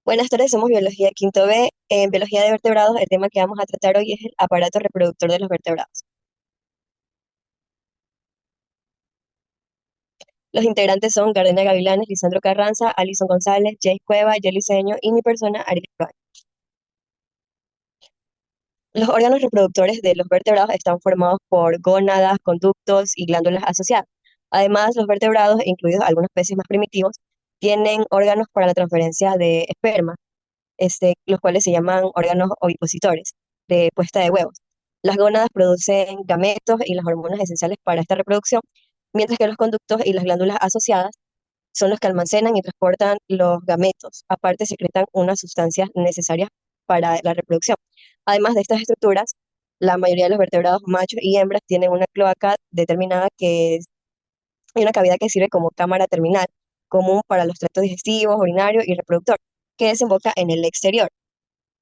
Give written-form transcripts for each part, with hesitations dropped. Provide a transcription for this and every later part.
Buenas tardes, somos Biología Quinto B. En Biología de Vertebrados, el tema que vamos a tratar hoy es el aparato reproductor de los vertebrados. Los integrantes son Gardenia Gavilanes, Lisandro Carranza, Alison González, Jay Cueva, Yeli Cedeño y mi persona, Ariel Roa. Los órganos reproductores de los vertebrados están formados por gónadas, conductos y glándulas asociadas. Además, los vertebrados, incluidos algunos peces más primitivos, tienen órganos para la transferencia de esperma, los cuales se llaman órganos ovipositores de puesta de huevos. Las gónadas producen gametos y las hormonas esenciales para esta reproducción, mientras que los conductos y las glándulas asociadas son los que almacenan y transportan los gametos. Aparte, secretan unas sustancias necesarias para la reproducción. Además de estas estructuras, la mayoría de los vertebrados machos y hembras tienen una cloaca determinada y una cavidad que sirve como cámara terminal, común para los tractos digestivos, urinario y reproductor, que desemboca en el exterior.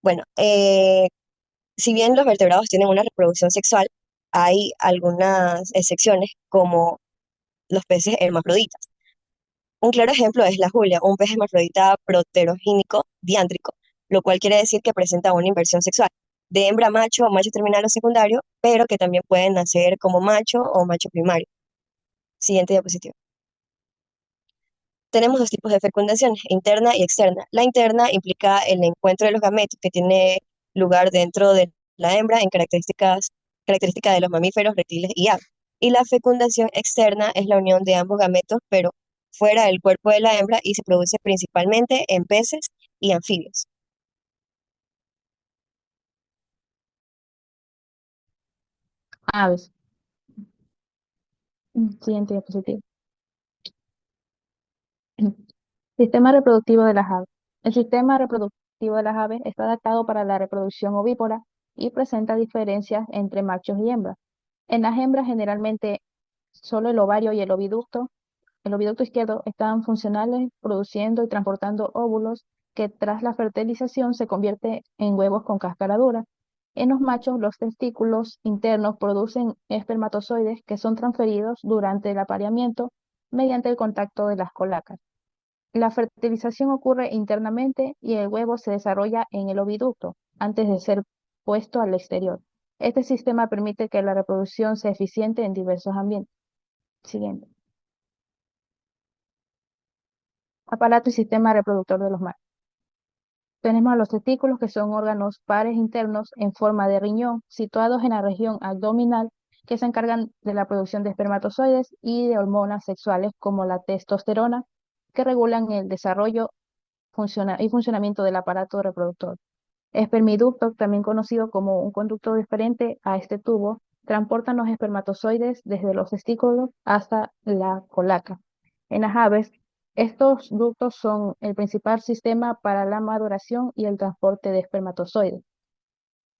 Bueno, si bien los vertebrados tienen una reproducción sexual, hay algunas excepciones como los peces hermafroditas. Un claro ejemplo es la Julia, un pez hermafrodita proterogínico diántrico, lo cual quiere decir que presenta una inversión sexual de hembra a macho, macho terminal o secundario, pero que también pueden nacer como macho o macho primario. Siguiente diapositiva. Tenemos dos tipos de fecundación, interna y externa. La interna implica el encuentro de los gametos que tiene lugar dentro de la hembra en características de los mamíferos, reptiles y aves. Y la fecundación externa es la unión de ambos gametos, pero fuera del cuerpo de la hembra y se produce principalmente en peces y anfibios. Aves. Siguiente diapositiva. Sistema reproductivo de las aves. El sistema reproductivo de las aves está adaptado para la reproducción ovípara y presenta diferencias entre machos y hembras. En las hembras, generalmente, solo el ovario y el oviducto izquierdo, están funcionales, produciendo y transportando óvulos que tras la fertilización se convierte en huevos con cáscara dura. En los machos, los testículos internos producen espermatozoides que son transferidos durante el apareamiento mediante el contacto de las colacas. La fertilización ocurre internamente y el huevo se desarrolla en el oviducto antes de ser puesto al exterior. Este sistema permite que la reproducción sea eficiente en diversos ambientes. Siguiente. Aparato y sistema reproductor de los machos. Tenemos a los testículos, que son órganos pares internos en forma de riñón, situados en la región abdominal, que se encargan de la producción de espermatozoides y de hormonas sexuales como la testosterona, que regulan el desarrollo y funcionamiento del aparato reproductor. Espermiducto, también conocido como un conducto diferente a este tubo, transportan los espermatozoides desde los testículos hasta la colaca. En las aves, estos ductos son el principal sistema para la maduración y el transporte de espermatozoides.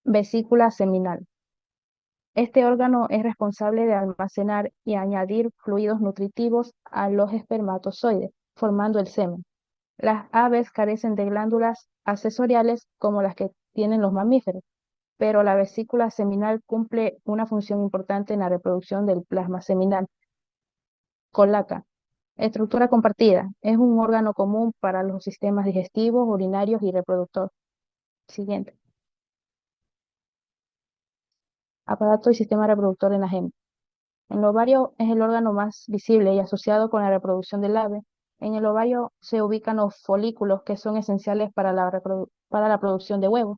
Vesícula seminal. Este órgano es responsable de almacenar y añadir fluidos nutritivos a los espermatozoides, formando el semen. Las aves carecen de glándulas accesoriales como las que tienen los mamíferos, pero la vesícula seminal cumple una función importante en la reproducción del plasma seminal. Colaca. Estructura compartida. Es un órgano común para los sistemas digestivos, urinarios y reproductor. Siguiente. Aparato y sistema reproductor en la hembra. El ovario es el órgano más visible y asociado con la reproducción del ave. En el ovario se ubican los folículos, que son esenciales para para la producción de huevos.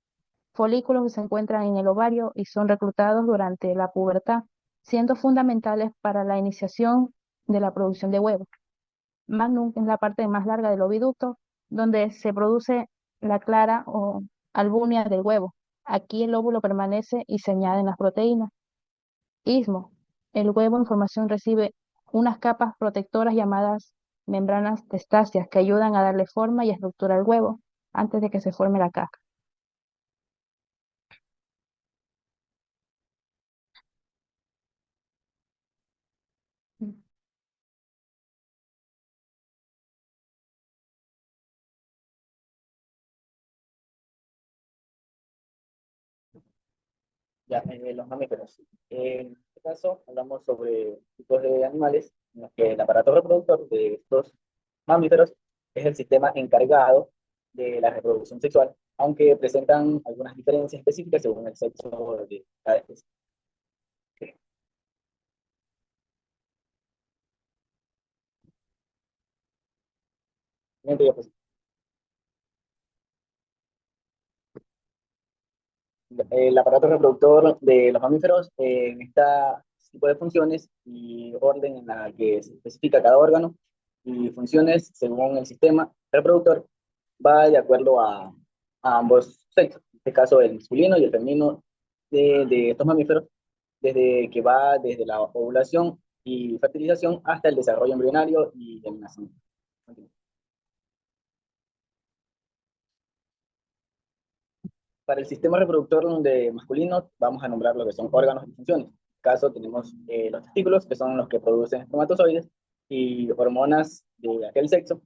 Folículos que se encuentran en el ovario y son reclutados durante la pubertad, siendo fundamentales para la iniciación de la producción de huevos. Magnum es la parte más larga del oviducto, donde se produce la clara o albunia del huevo. Aquí el óvulo permanece y se añaden las proteínas. Istmo. El huevo en formación recibe unas capas protectoras llamadas membranas testáceas, que ayudan a darle forma y estructura al huevo antes de que se forme la caja. Ya, los mamíferos. En este caso, hablamos sobre tipos de animales en los que el aparato reproductor de estos mamíferos es el sistema encargado de la reproducción sexual, aunque presentan algunas diferencias específicas según el sexo de cada especie. Siguiente diapositiva. El aparato reproductor de los mamíferos en este tipo de funciones y orden en la que se especifica cada órgano y funciones según el sistema reproductor va de acuerdo a ambos sexos, en este caso el masculino y el femenino de estos mamíferos, desde que va desde la ovulación y fertilización hasta el desarrollo embrionario y el nacimiento. Para el sistema reproductor de masculino, vamos a nombrar lo que son órganos y funciones. En este caso tenemos los testículos, que son los que producen espermatozoides, y hormonas de aquel sexo,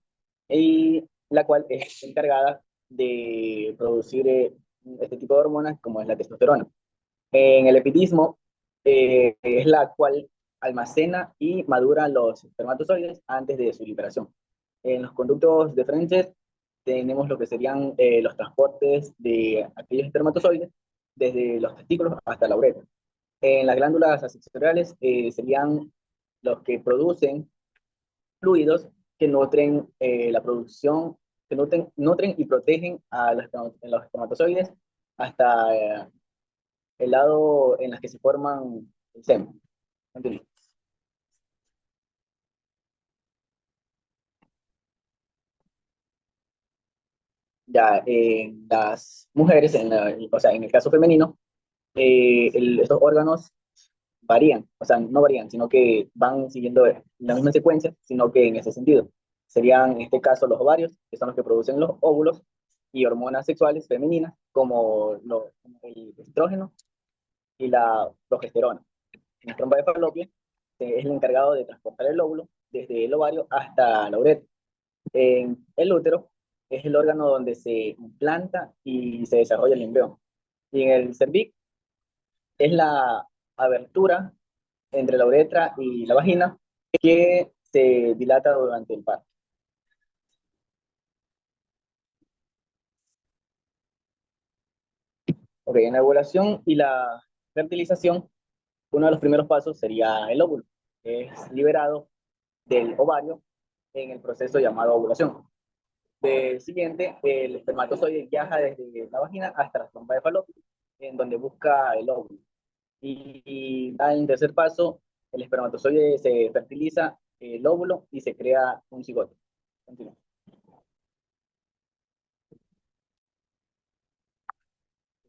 y la cual es encargada de producir este tipo de hormonas, como es la testosterona. En el epitismo, es la cual almacena y madura los espermatozoides antes de su liberación. En los conductos deferentes tenemos lo que serían los transportes de aquellos espermatozoides desde los testículos hasta la uretra. En las glándulas asexuales serían los que producen fluidos que nutren la producción, que nutren y protegen a los espermatozoides hasta el lado en las que se forman el semen. Continúo. Ya en las mujeres, o sea, en el caso femenino, estos órganos varían, o sea, no varían, sino que van siguiendo la misma secuencia, sino que en ese sentido. Serían, en este caso, los ovarios, que son los que producen los óvulos, y hormonas sexuales femeninas, como el estrógeno y la progesterona. En la trompa de falopio es el encargado de transportar el óvulo desde el ovario hasta la uretra. En el útero es el órgano donde se implanta y se desarrolla el embrión. Y en el cervix es la abertura entre la uretra y la vagina que se dilata durante el parto. Ok, en la ovulación y la fertilización, uno de los primeros pasos sería el óvulo. Es liberado del ovario en el proceso llamado ovulación. De siguiente, el espermatozoide viaja desde la vagina hasta la trompa de falopio, en donde busca el óvulo. Y en tercer paso, el espermatozoide se fertiliza el óvulo y se crea un cigoto. Continúa.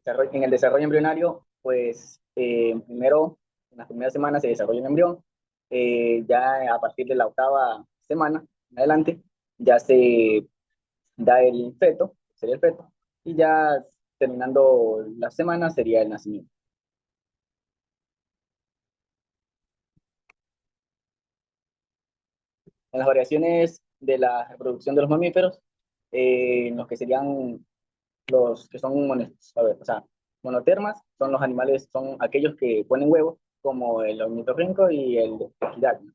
En el desarrollo embrionario, pues primero, en las primeras semanas se desarrolla un embrión, ya a partir de la octava semana en adelante, ya se da el feto, sería el feto, y ya terminando la semana sería el nacimiento. En las variaciones de la reproducción de los mamíferos, los que serían los que son a ver, o sea, monotermas, son los animales, son aquellos que ponen huevos, como el ornitorrinco y el equidactilo.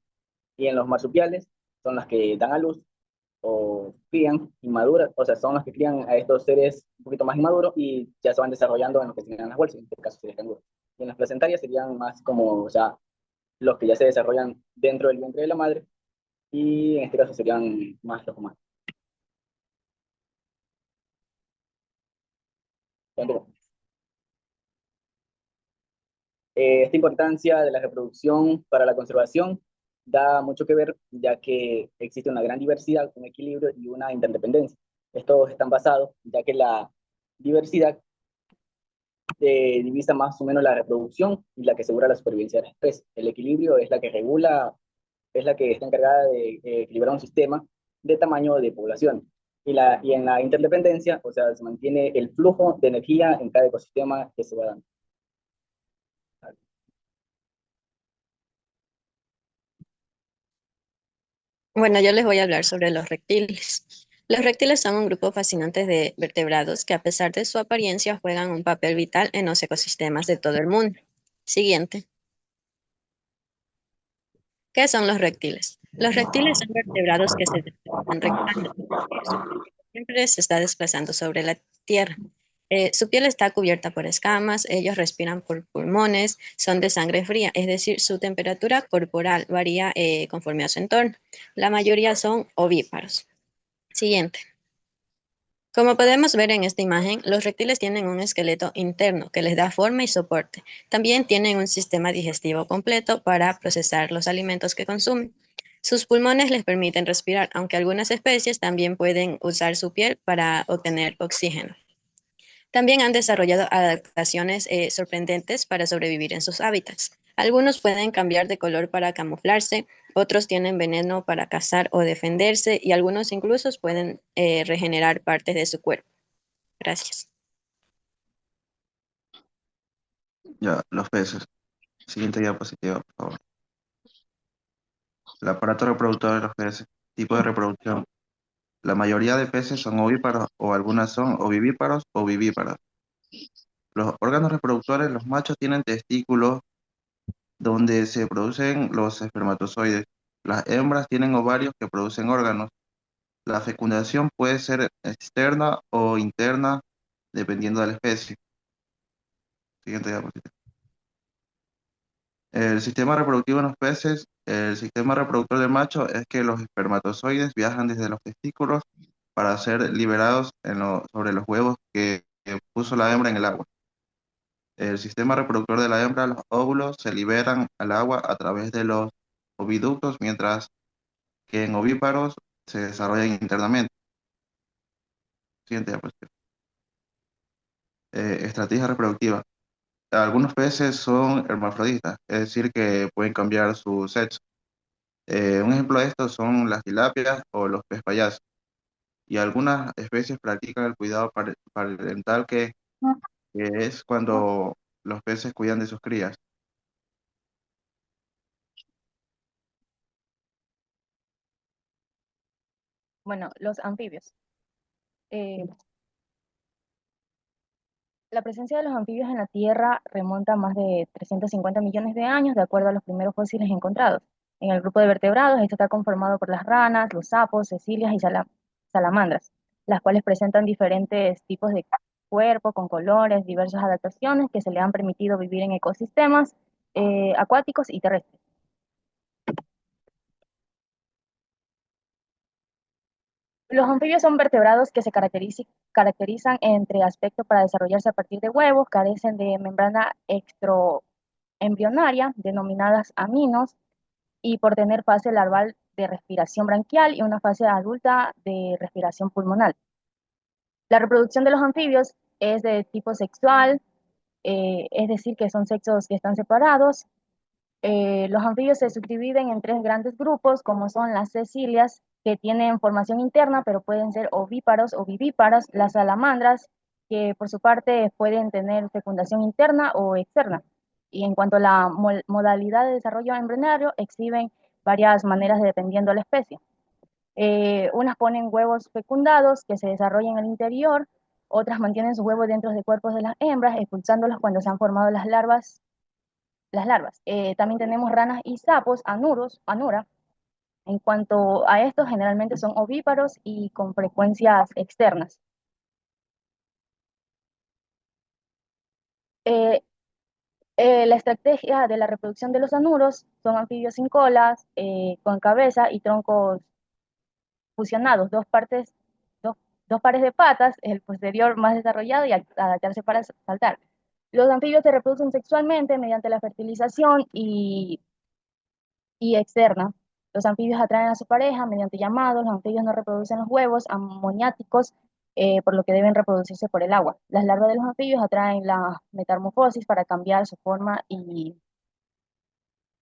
Y en los marsupiales, son los que dan a luz o crían inmaduras, o sea, son los que crían a estos seres un poquito más inmaduros y ya se van desarrollando en lo que serían las bolsas, en este caso sería el canguro. Y en las placentarias serían más como, o sea, los que ya se desarrollan dentro del vientre de la madre, y en este caso serían más los humanos. Esta importancia de la reproducción para la conservación da mucho que ver, ya que existe una gran diversidad, un equilibrio y una interdependencia. Estos están basados, ya que la diversidad divisa más o menos la reproducción y la que asegura la supervivencia de la especie. El equilibrio es la que regula, es la que está encargada de equilibrar un sistema de tamaño de población. Y en la interdependencia, o sea, se mantiene el flujo de energía en cada ecosistema que se va dando. Bueno, yo les voy a hablar sobre los reptiles. Los reptiles son un grupo fascinante de vertebrados que, a pesar de su apariencia, juegan un papel vital en los ecosistemas de todo el mundo. Siguiente. ¿Qué son los reptiles? Los reptiles son vertebrados que se desplazan rectángulos. siempre se está desplazando sobre la tierra. Su piel está cubierta por escamas, ellos respiran por pulmones, son de sangre fría, es decir, su temperatura corporal varía conforme a su entorno. La mayoría son ovíparos. Siguiente. Como podemos ver en esta imagen, los reptiles tienen un esqueleto interno que les da forma y soporte. También tienen un sistema digestivo completo para procesar los alimentos que consumen. Sus pulmones les permiten respirar, aunque algunas especies también pueden usar su piel para obtener oxígeno. También han desarrollado adaptaciones sorprendentes para sobrevivir en sus hábitats. Algunos pueden cambiar de color para camuflarse, otros tienen veneno para cazar o defenderse y algunos incluso pueden regenerar partes de su cuerpo. Gracias. Ya, los peces. Siguiente diapositiva, por favor. El aparato reproductor de los peces. Tipo de reproducción. La mayoría de peces son ovíparos o algunas son ovivíparos o vivíparas. Los órganos reproductores, los machos tienen testículos donde se producen los espermatozoides. Las hembras tienen ovarios que producen órganos. La fecundación puede ser externa o interna dependiendo de la especie. Siguiente diapositiva. El sistema reproductivo en los peces, el sistema reproductor del macho es que los espermatozoides viajan desde los testículos para ser liberados sobre los huevos que puso la hembra en el agua. El sistema reproductor de la hembra, los óvulos, se liberan al agua a través de los oviductos, mientras que en ovíparos se desarrollan internamente. Siguiente diapositiva. Estrategia reproductiva. Algunos peces son hermafroditas, es decir, que pueden cambiar su sexo. Un ejemplo de esto son las tilapias o los pez payaso. Y algunas especies practican el cuidado parental que es cuando los peces cuidan de sus crías. Bueno, los anfibios. Eh, la presencia de los anfibios en la Tierra remonta a más de 350 millones de años, de acuerdo a los primeros fósiles encontrados. En el grupo de vertebrados, esto está conformado por las ranas, los sapos, cecilias y salamandras, las cuales presentan diferentes tipos de cuerpo, con colores, diversas adaptaciones que se le han permitido vivir en ecosistemas acuáticos y terrestres. Los anfibios son vertebrados que se caracterizan entre aspectos para desarrollarse a partir de huevos, carecen de membrana extraembrionaria, denominadas aminos, y por tener fase larval de respiración branquial y una fase adulta de respiración pulmonar. La reproducción de los anfibios es de tipo sexual, es decir, que son sexos que están separados. Los anfibios se subdividen en tres grandes grupos, como son las cecilias, que tienen formación interna, pero pueden ser ovíparos o vivíparas, las salamandras, que por su parte pueden tener fecundación interna o externa. Y en cuanto a la modalidad de desarrollo embrionario, exhiben varias maneras dependiendo de la especie. Unas ponen huevos fecundados que se desarrollan en el interior, otras mantienen sus huevos dentro de cuerpos de las hembras, expulsándolos cuando se han formado las larvas. También tenemos ranas y sapos, anura. En cuanto a estos, generalmente son ovíparos y con frecuencias externas. Eh, la estrategia de la reproducción de los anuros son anfibios sin colas, con cabeza y troncos fusionados, dos, dos pares de patas, el posterior más desarrollado y adaptarse para saltar. Los anfibios se reproducen sexualmente mediante la fertilización y externa. Los anfibios atraen a su pareja mediante llamados. Los anfibios no reproducen los huevos amoniáticos, por lo que deben reproducirse por el agua. Las larvas de los anfibios atraen la metamorfosis para cambiar su forma y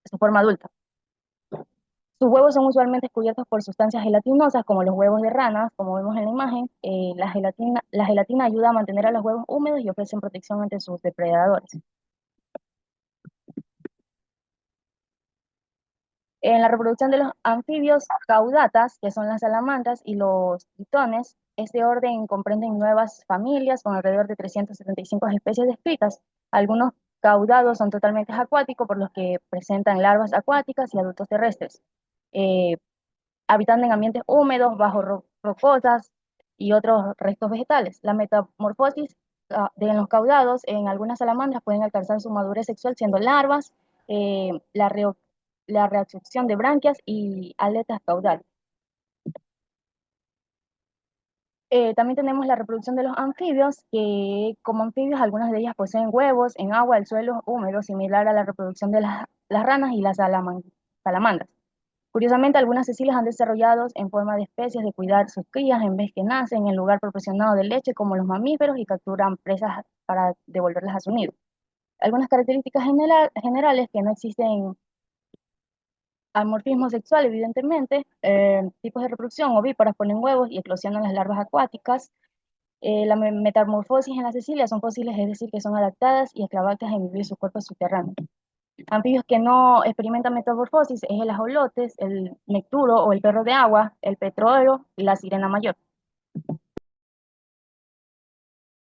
su forma adulta. Sus huevos son usualmente cubiertos por sustancias gelatinosas, como los huevos de ranas, como vemos en la imagen. La gelatina ayuda a mantener a los huevos húmedos y ofrecen protección ante sus depredadores. En la reproducción de los anfibios caudatas, que son las salamandras y los tritones, este orden comprende nuevas familias con alrededor de 375 especies descritas. Algunos caudados son totalmente acuáticos, por los que presentan larvas acuáticas y adultos terrestres. Habitando en ambientes húmedos, bajo rocosas, y otros restos vegetales. La metamorfosis de los caudados en algunas salamandras pueden alcanzar su madurez sexual siendo larvas, la reabsorción de branquias y aletas caudales. También tenemos la reproducción de los anfibios, que como anfibios algunas de ellas poseen huevos en agua, el suelo húmedo, similar a la reproducción de las ranas y las salamandras. Curiosamente, algunas cecilias han desarrollado en forma de especies de cuidar sus crías en vez que nacen en lugar proporcionado de leche como los mamíferos y capturan presas para devolverlas a su nido. Algunas características generales que no existen almorfismo sexual, evidentemente, tipos de reproducción ovíparas ponen huevos y eclosionan las larvas acuáticas. La metamorfosis en las cecilias son fósiles, es decir, que son adaptadas y esclavatas en vivir sus cuerpos subterráneos. Anfibios que no experimentan metamorfosis es el ajolotes, el necturo o el perro de agua, el petróleo y la sirena mayor.